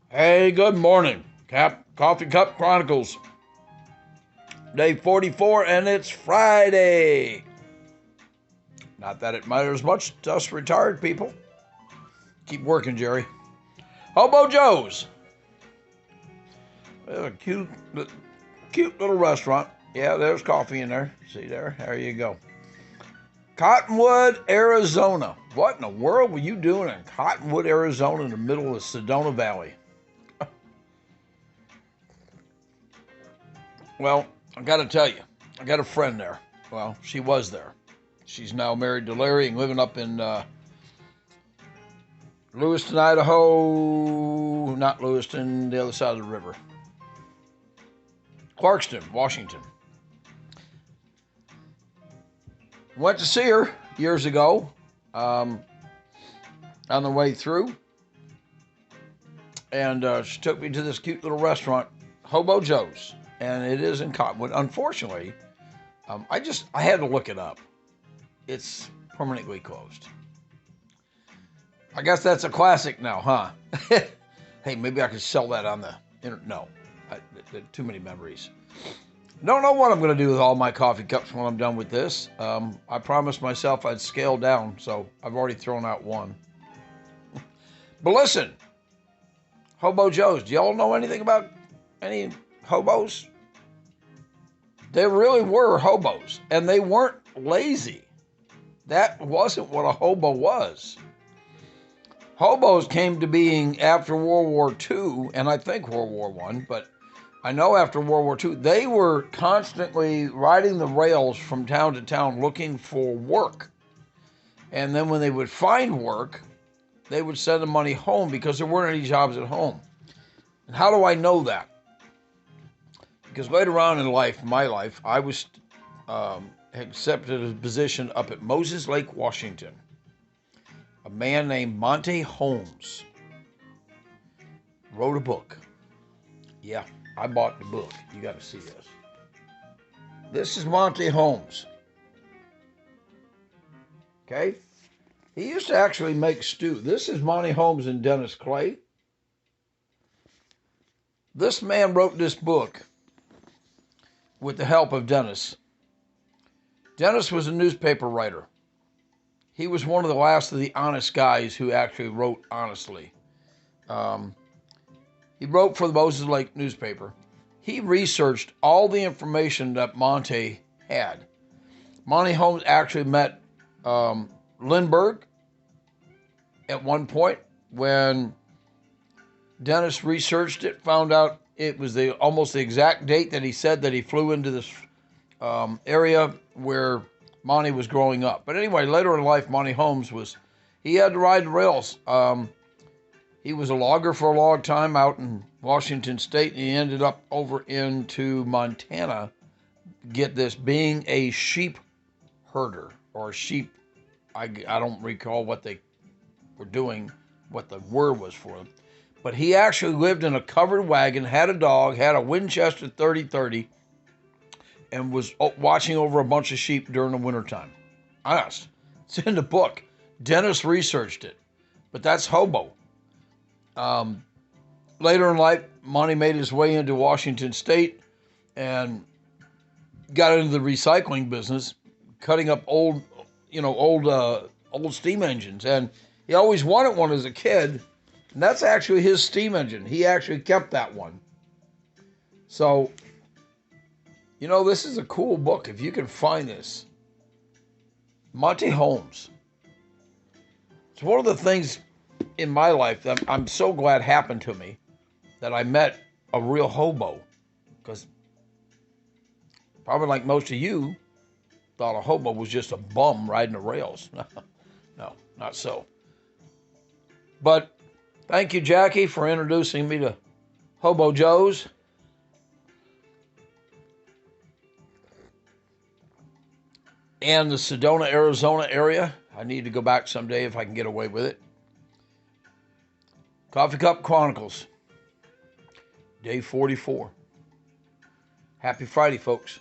Hey, good morning. Coffee Cup Chronicles. Day 44, and it's Friday. Not that it matters much to us retired people. Keep working, Jerry. Hobo Joe's. A cute little restaurant. Yeah, there's coffee in there. See there? There you go. Cottonwood, Arizona. What in the world were you doing in Cottonwood, Arizona, in the middle of the Sedona Valley? Well, I got to tell you, I got a friend there. Well, she was there. She's now married to Larry and living up in Lewiston, Idaho. Not Lewiston, the other side of the river. Clarkston, Washington. Went to see her years ago on the way through. And she took me to this cute little restaurant, Hobo Joe's. And it is in Cottonwood. Unfortunately, I had to look it up. It's permanently closed. I guess that's a classic now, huh? Hey, maybe I could sell that on the internet. No, too many memories. Don't know what I'm going to do with all my coffee cups when I'm done with this. I promised myself I'd scale down, so I've already thrown out one. But listen, Hobo Joe's. Do y'all know anything about any hobos? They really were hobos, and they weren't lazy. That wasn't what a hobo was. Hobos came to being after World War II, and I think World War I, but I know after World War II, they were constantly riding the rails from town to town looking for work. And then when they would find work, they would send the money home because there weren't any jobs at home. And how do I know that? Because later on in life, my life, I was accepted a position up at Moses Lake, Washington. A man named Monty Holmes wrote a book. Yeah, I bought the book. You got to see this. This is Monty Holmes. Okay? He used to actually make stew. This is Monty Holmes and Dennis Clay. This man wrote this book with the help of Dennis. Dennis was a newspaper writer. He was one of the last of the honest guys who actually wrote honestly. He wrote for the Moses Lake newspaper. He researched all the information that Monty had. Monty Holmes actually met Lindbergh at one point when Dennis researched it, found out it was almost the exact date that he said that he flew into this area where Monty was growing up. But anyway, later in life, Monty Holmes he had to ride the rails. He was a logger for a long time out in Washington State, and he ended up over into Montana, get this, being a sheep herder or sheep. I don't recall what they were doing, what the word was for them. But he actually lived in a covered wagon, had a dog, had a Winchester 30-30, and was watching over a bunch of sheep during the wintertime. Honest. It's in the book. Dennis researched it. But that's hobo. Later in life, Monty made his way into Washington State and got into the recycling business, cutting up old steam engines. And he always wanted one as a kid. And that's actually his steam engine. He actually kept that one. So, this is a cool book if you can find this. Monty Holmes. It's one of the things in my life that I'm so glad happened to me, that I met a real hobo. Because probably like most of you, thought a hobo was just a bum riding the rails. No, not so. But thank you, Jackie, for introducing me to Hobo Joe's. And the Sedona, Arizona area. I need to go back someday if I can get away with it. Coffee Cup Chronicles, day 44. Happy Friday, folks.